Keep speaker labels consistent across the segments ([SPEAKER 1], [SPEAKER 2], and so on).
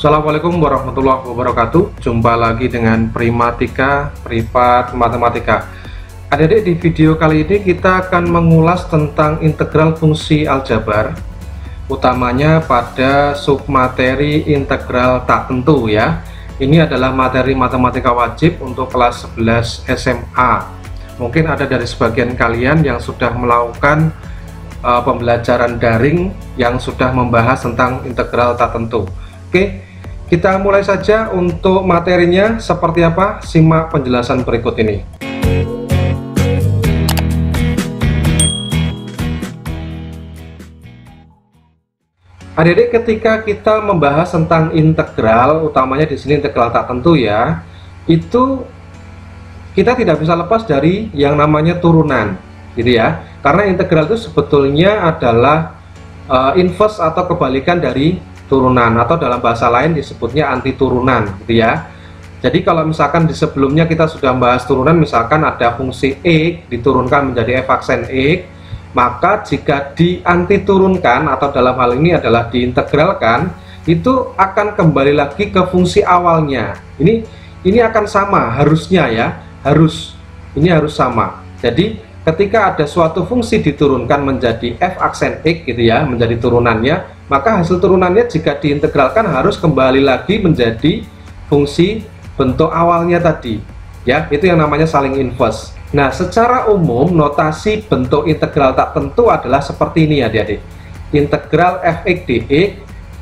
[SPEAKER 1] Assalamualaikum warahmatullahi wabarakatuh. Jumpa lagi dengan Primatika Privat Matematika. Adik-adik, di video kali ini kita akan mengulas tentang integral fungsi aljabar, utamanya pada submateri integral tak tentu ya. Ini adalah materi matematika wajib untuk kelas 11 SMA. Mungkin ada dari sebagian kalian yang sudah melakukan pembelajaran daring yang sudah membahas tentang integral tak tentu. Oke, kita mulai saja. Untuk materinya seperti apa, simak penjelasan berikut ini. Adik-adik, ketika kita membahas tentang integral, utamanya di sini integral tak tentu ya, itu kita tidak bisa lepas dari yang namanya turunan, gitu ya. Karena integral itu sebetulnya adalah inverse atau kebalikan dari turunan, atau dalam bahasa lain disebutnya anti turunan, gitu ya. Jadi kalau misalkan di sebelumnya kita sudah membahas turunan, misalkan ada fungsi x diturunkan menjadi f aksen x, maka jika di anti turunkan atau dalam hal ini adalah diintegralkan, itu akan kembali lagi ke fungsi awalnya. Ini akan sama harusnya ya, ini harus sama. Jadi ketika ada suatu fungsi diturunkan menjadi f aksen x, gitu ya, menjadi turunannya, maka hasil turunannya jika diintegralkan harus kembali lagi menjadi fungsi bentuk awalnya tadi ya. Itu yang namanya saling inverse. Nah, secara umum notasi bentuk integral tak tentu adalah seperti ini adik-adik. Integral fx dx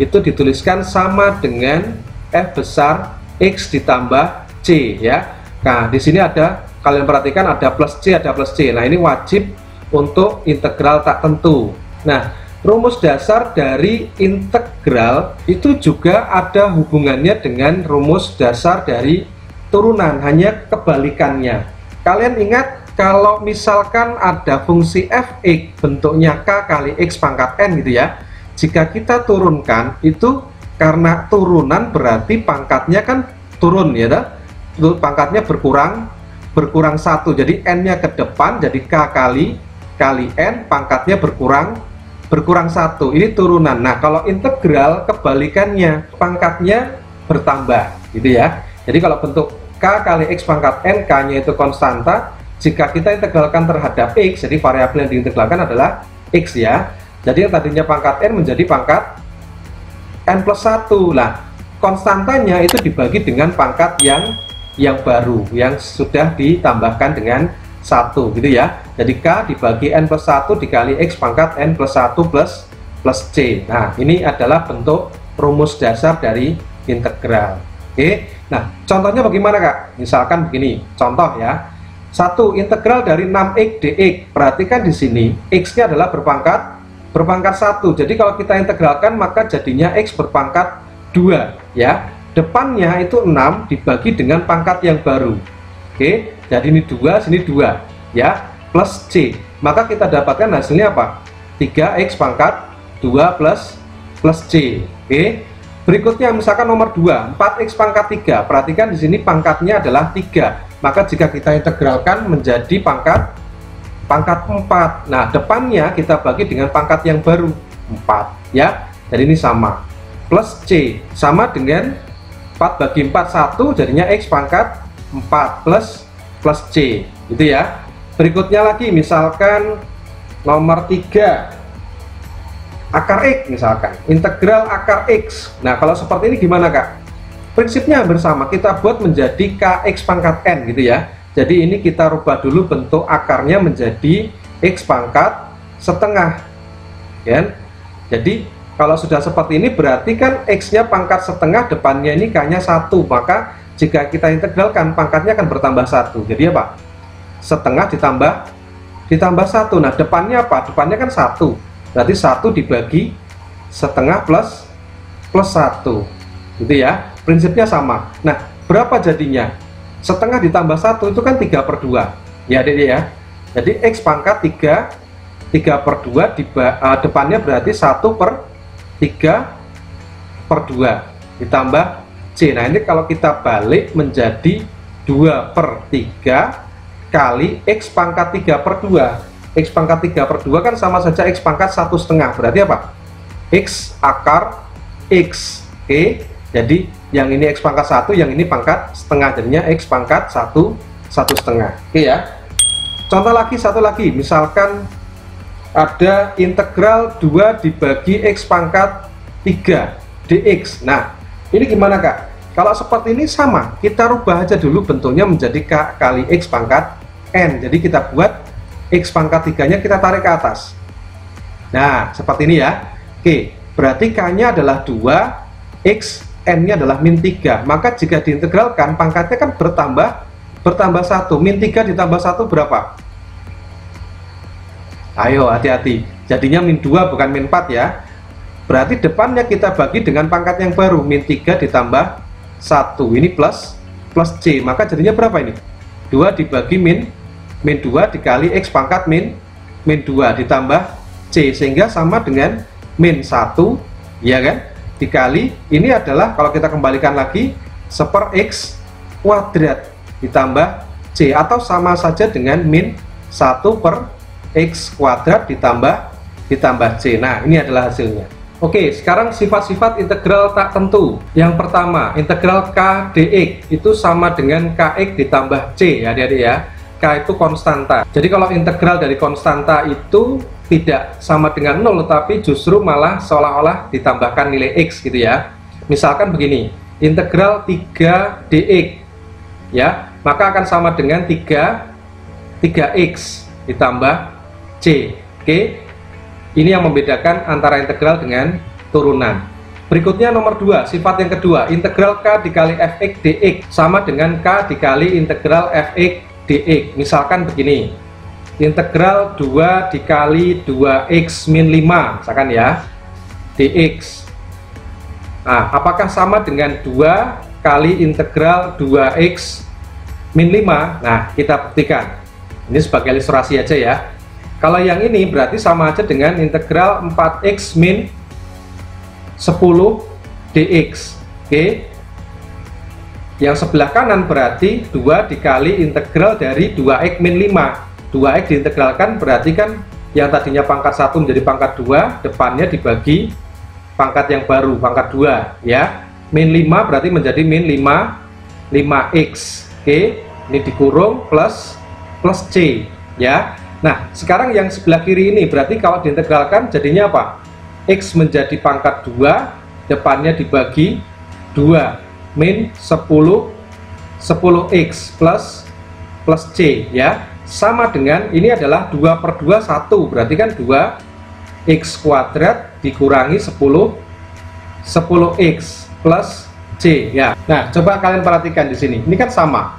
[SPEAKER 1] itu dituliskan sama dengan f besar x ditambah c ya. Nah, di sini ada, kalian perhatikan ada plus c, ada plus c. Nah, ini wajib untuk integral tak tentu. Nah, rumus dasar dari integral itu juga ada hubungannya dengan rumus dasar dari turunan, hanya kebalikannya. Kalian ingat kalau misalkan ada fungsi fx bentuknya k kali x pangkat n, gitu ya. Jika kita turunkan itu, karena turunan berarti pangkatnya kan turun ya, pangkatnya berkurang 1, jadi n-nya ke depan, jadi k kali n, pangkatnya berkurang 1, ini turunan. Nah, kalau integral kebalikannya, pangkatnya bertambah, gitu ya. Jadi kalau bentuk k kali x pangkat n, k-nya itu konstanta, jika kita integralkan terhadap x, jadi variabel yang diintegralkan adalah x ya. Jadi yang tadinya pangkat n menjadi pangkat n plus 1. Nah, konstantanya itu dibagi dengan pangkat yang baru, yang sudah ditambahkan dengan 1, gitu ya. Jadi k dibagi n plus 1 dikali x pangkat n plus 1 plus c. Nah, ini adalah bentuk rumus dasar dari integral. Oke, nah contohnya bagaimana kak? Misalkan begini, contoh ya. 1. Integral dari 6x dx. Perhatikan di sini x-nya adalah berpangkat 1. Jadi kalau kita integralkan maka jadinya x berpangkat 2 ya. Depannya itu 6 dibagi dengan pangkat yang baru. Oke, jadi ini 2, sini 2 ya, plus c. Maka kita dapatkan hasilnya apa? 3x pangkat 2 plus c. Oke. Berikutnya misalkan nomor 2, 4x pangkat 3. Perhatikan di sini pangkatnya adalah 3. Maka jika kita integralkan menjadi pangkat 4. Nah, depannya kita bagi dengan pangkat yang baru 4 ya. Jadi ini sama. Plus c sama dengan 4 bagi 4 1, jadinya x pangkat 4 plus c, gitu ya. Berikutnya lagi misalkan nomor 3, akar x misalkan, integral akar x. Nah, kalau seperti ini gimana kak? Prinsipnya hampir sama, kita buat menjadi kx pangkat n, gitu ya. Jadi ini kita rubah dulu bentuk akarnya menjadi x pangkat setengah ya. Jadi kalau sudah seperti ini berarti kan x-nya pangkat setengah, depannya ini k-nya 1, maka jika kita integralkan pangkatnya akan bertambah 1. Jadi apa? Setengah ditambah 1. Nah, depannya apa? Depannya kan 1. Berarti 1 dibagi setengah plus 1. Gitu ya. Prinsipnya sama. Nah, berapa jadinya? Setengah ditambah 1 itu kan 3/2. Ya, adik ya. Jadi x pangkat 3/2 depannya berarti 1/3/2 ditambah c. Nah, ini kalau kita balik menjadi 2/3 kali x pangkat 3/2. X pangkat 3/2 kan sama saja x pangkat 1/2. Berarti apa? X akar x. Oke. Jadi yang ini X pangkat 1, yang ini pangkat setengah, jadinya X pangkat 1 1/2. Oke ya. Contoh lagi, satu lagi, misalkan ada integral 2 dibagi X pangkat 3 dx. Nah, ini gimana Kak? Kalau seperti ini sama, kita rubah aja dulu bentuknya menjadi K kali X pangkat N. Jadi kita buat X pangkat 3 nya kita tarik ke atas. Nah, seperti ini ya. Oke, berarti K-nya adalah 2, X, N-nya adalah -3. Maka jika diintegralkan, pangkatnya kan bertambah 1. -3 ditambah 1 berapa? Ayo, hati-hati. Jadinya -2 bukan -4 ya. Berarti depannya kita bagi dengan pangkat yang baru, -3 ditambah 1. Ini plus C. Maka jadinya berapa ini? 2 dibagi -2 dikali X pangkat -2 ditambah C, sehingga sama dengan -1, ya kan, dikali ini adalah, kalau kita kembalikan lagi, 1/X kuadrat ditambah C, atau sama saja dengan -1/X kuadrat ditambah C. Nah, ini adalah hasilnya. Oke, sekarang sifat-sifat integral tak tentu. Yang pertama, integral K dx itu sama dengan Kx ditambah C ya adik-adik ya. K itu konstanta. Jadi kalau integral dari konstanta itu tidak sama dengan 0, tapi justru malah seolah-olah ditambahkan nilai X gitu ya. Misalkan begini, integral 3 dx ya, maka akan sama dengan 3x ditambah C. Oke, ini yang membedakan antara integral dengan turunan. Berikutnya nomor 2, sifat yang kedua, integral K dikali fx dx sama dengan K dikali integral fx dx. Misalkan begini, integral 2 dikali 2x min 5 misalkan ya, dx. Nah, apakah sama dengan 2 kali integral 2x min 5? Nah, kita buktikan. Ini sebagai ilustrasi aja ya. Kalau yang ini berarti sama aja dengan integral 4x min 10 dx. Oke. Yang sebelah kanan berarti 2 dikali integral dari 2x min 5. 2x diintegralkan berarti kan yang tadinya pangkat 1 menjadi pangkat 2, depannya dibagi pangkat yang baru, pangkat 2 ya. Min 5 berarti menjadi min 5x. Oke, ini dikurung plus C ya. Nah, sekarang yang sebelah kiri ini berarti kalau diintegralkan jadinya apa? X menjadi pangkat 2, depannya dibagi 2, min 10x plus C ya. Sama dengan ini adalah 2/2 1, berarti kan 2x kuadrat dikurangi 10x plus C ya. Nah, coba kalian perhatikan di sini. Ini kan sama.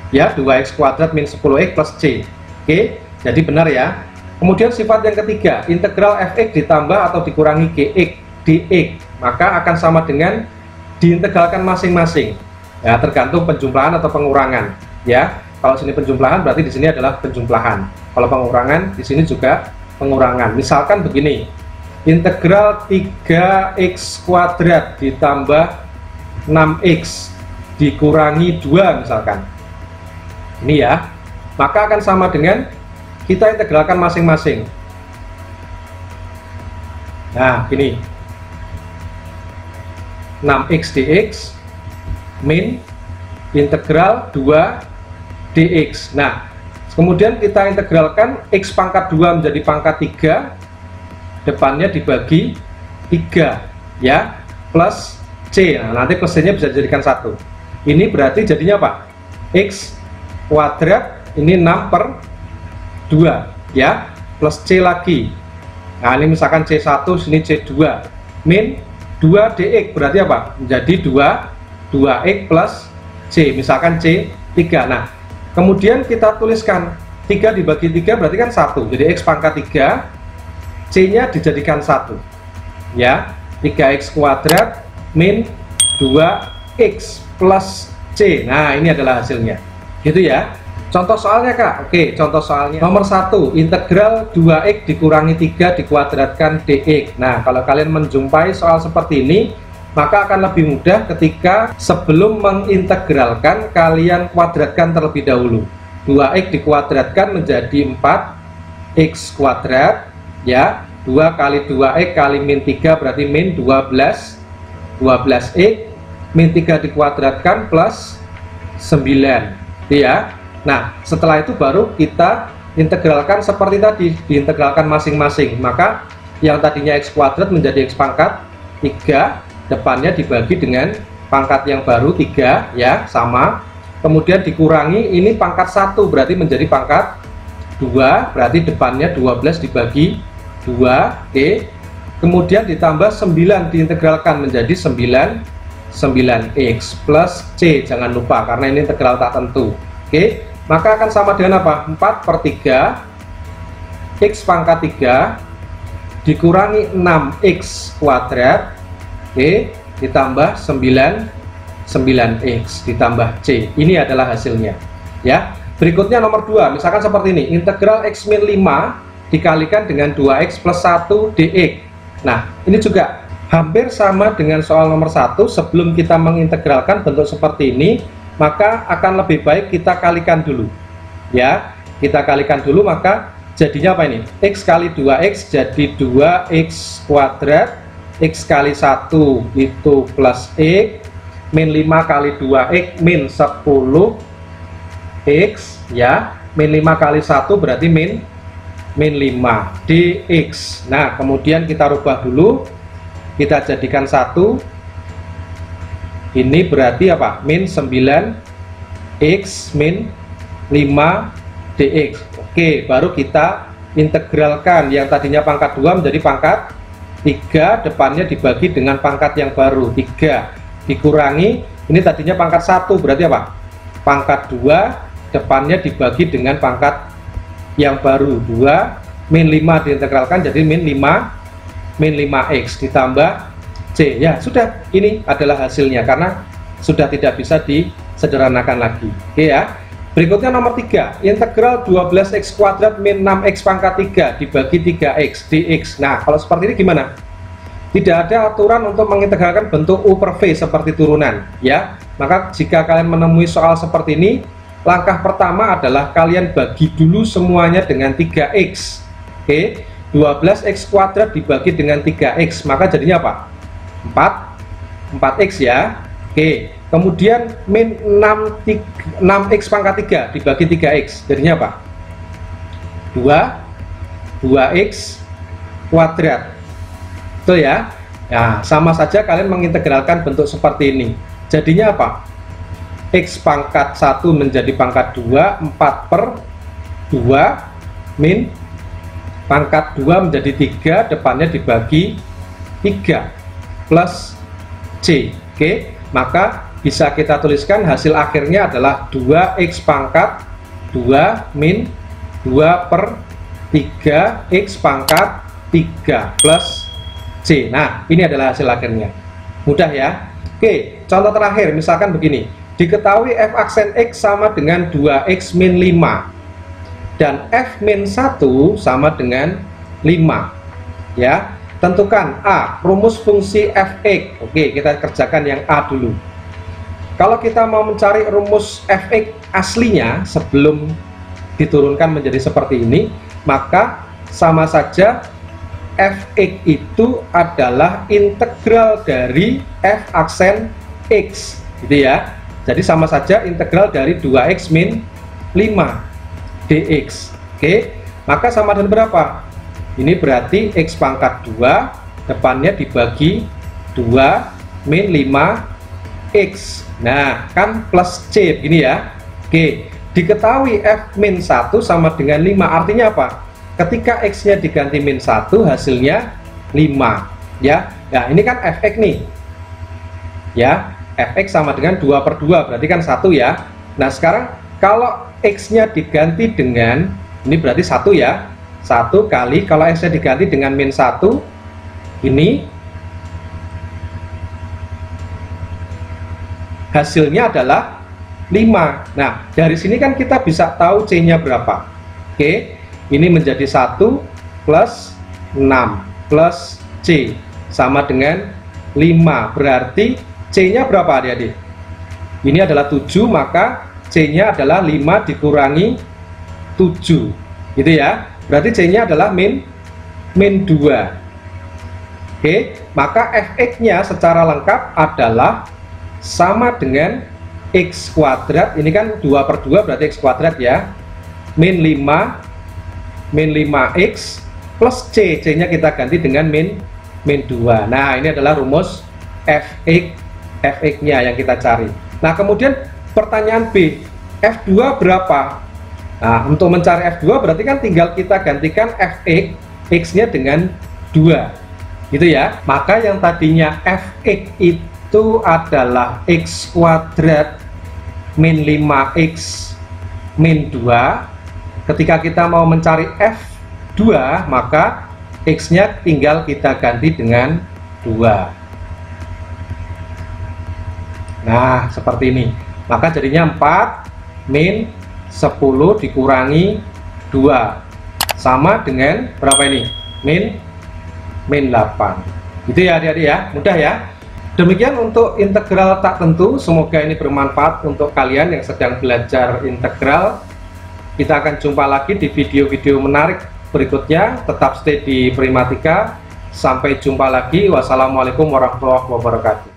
[SPEAKER 1] Ya, 2x kuadrat min 10x plus C. Oke, jadi benar ya. Kemudian sifat yang ketiga, integral fx ditambah atau dikurangi gx dx, maka akan sama dengan diintegralkan masing-masing. Ya, tergantung penjumlahan atau pengurangan. Ya, kalau sini penjumlahan berarti di sini adalah penjumlahan. Kalau pengurangan di sini juga pengurangan. Misalkan begini, integral 3x kuadrat ditambah 6x dikurangi 2 misalkan. Ini ya. Maka akan sama dengan kita integralkan masing-masing. Nah, gini, 6x dx min integral 2 dx. Nah, kemudian kita integralkan x pangkat 2 menjadi pangkat 3, depannya dibagi 3 ya, plus C. Nah, nanti plus C nya bisa dijadikan 1. Ini berarti jadinya apa? X kuadrat, ini 6/2 ya, plus C lagi. Nah, ini misalkan C1, sini C2, min 2 dx berarti apa? Menjadi 2x plus C, misalkan C3. Nah, kemudian kita tuliskan 3 dibagi 3 berarti kan 1, jadi x pangkat 3, C nya dijadikan 1 ya, 3x kuadrat min 2x plus C. Nah, ini adalah hasilnya gitu ya. Contoh soalnya Kak. Oke, contoh soalnya nomor 1, integral 2x dikurangi 3 dikuadratkan dx. Nah, kalau kalian menjumpai soal seperti ini, maka akan lebih mudah ketika sebelum mengintegralkan kalian kuadratkan terlebih dahulu. 2x dikuadratkan menjadi 4x kuadrat ya, 2 kali 2x kali min 3 berarti min 12 12x min 3 dikuadratkan plus 9 ya. Nah setelah itu baru kita integralkan seperti tadi, diintegralkan masing-masing. Maka yang tadinya x kuadrat menjadi x pangkat 3, depannya dibagi dengan pangkat yang baru 3 ya, sama. Kemudian dikurangi, ini pangkat 1 berarti menjadi pangkat 2, berarti depannya 12 dibagi 2, oke. Kemudian ditambah 9 diintegralkan menjadi 9x plus c, jangan lupa karena ini integral tak tentu, oke. Maka akan sama dengan apa? 4/3 x pangkat 3 dikurangi 6x kuadrat, oke, ditambah 9x ditambah c. Ini adalah hasilnya ya. Berikutnya nomor 2, misalkan seperti ini, integral x min 5 dikalikan dengan 2x plus 1 dx. Nah ini juga hampir sama dengan soal nomor 1. Sebelum kita mengintegralkan bentuk seperti ini, maka akan lebih baik kita kalikan dulu ya. Kita kalikan dulu, maka jadinya apa ini? X kali 2x jadi 2x kuadrat, x kali 1 itu plus x, min 5 kali 2x min 10x ya, min 5 kali 1 berarti min 5 dx. Nah kemudian kita rubah dulu, kita jadikan 1, ini berarti apa? Min 9x min 5 dx. Oke, baru kita integralkan, yang tadinya pangkat 2 menjadi pangkat 3, depannya dibagi dengan pangkat yang baru 3, dikurangi, ini tadinya pangkat 1 berarti apa? Pangkat 2, depannya dibagi dengan pangkat yang baru 2, min 5 diintegralkan jadi min 5x ditambah c ya. Sudah, ini adalah hasilnya karena sudah tidak bisa disederhanakan lagi, oke ya. Berikutnya nomor 3, integral 12x kuadrat min 6x pangkat 3 dibagi 3x dx. Nah kalau seperti ini gimana? Tidak ada aturan untuk mengintegralkan bentuk u per v seperti turunan ya. Maka jika kalian menemui soal seperti ini, langkah pertama adalah kalian bagi dulu semuanya dengan 3x. Oke, 12x kuadrat dibagi dengan 3x, maka jadinya apa? 4x ya. Oke, kemudian min 6x pangkat 3 dibagi 3x, jadinya apa? 2x kuadrat. Betul ya? Nah, sama saja kalian mengintegralkan bentuk seperti ini. Jadinya apa? X pangkat 1 menjadi pangkat 2, 4/2 min pangkat 2 menjadi 3, depannya dibagi 3 plus c. Oke, maka bisa kita tuliskan hasil akhirnya adalah 2x pangkat 2 min 2/3 x pangkat 3 plus c. Nah ini adalah hasil akhirnya, mudah ya. Oke, contoh terakhir misalkan begini, diketahui f aksen x sama dengan 2x min 5 dan f min 1 sama dengan 5 ya. Tentukan A, rumus fungsi fx. Oke, kita kerjakan yang A dulu. Kalau kita mau mencari rumus fx aslinya sebelum diturunkan menjadi seperti ini, maka sama saja fx itu adalah integral dari f aksen x gitu ya. Jadi sama saja integral dari 2x min 5 dx. Oke, maka sama dengan berapa? Ini berarti x pangkat 2 depannya dibagi 2 min 5x. Nah kan plus c begini ya. Oke, diketahui f min 1 sama dengan 5, artinya apa? Ketika x nya diganti min 1 hasilnya 5 ya. Nah ini kan fx nih ya, fx sama dengan 2/2 berarti kan 1 ya. Nah sekarang kalau x nya diganti dengan, ini berarti 1 ya, 1 kali, kalau x nya diganti dengan min 1, ini hasilnya adalah 5. Nah dari sini kan kita bisa tahu c nya berapa. Oke, ini menjadi 1 plus 6 plus c sama dengan 5, berarti c nya berapa adik-adik? Ini adalah 7, maka c nya adalah 5 dikurangi 7 gitu ya. Berarti c nya adalah min 2. Oke, maka fx-nya secara lengkap adalah sama dengan x kuadrat, ini kan 2/2 berarti x kuadrat ya, min 5x plus c, c-nya kita ganti dengan min 2. Nah, ini adalah rumus fx-nya yang kita cari. Nah, kemudian pertanyaan B, f2 berapa? Nah, untuk mencari f2 berarti kan tinggal kita gantikan fx, x-nya dengan 2 gitu ya. Maka yang tadinya fx itu adalah x kuadrat min 5x min 2. Ketika kita mau mencari f2, maka x-nya tinggal kita ganti dengan 2. Nah, seperti ini. Maka jadinya 4 min 10 dikurangi 2 sama dengan berapa ini? Min 8. Gitu ya adik-adik ya, mudah ya. Demikian untuk integral tak tentu, semoga ini bermanfaat untuk kalian yang sedang belajar integral. Kita akan jumpa lagi di video-video menarik berikutnya. Tetap stay di Primatika. Sampai jumpa lagi. Wassalamualaikum warahmatullahi wabarakatuh.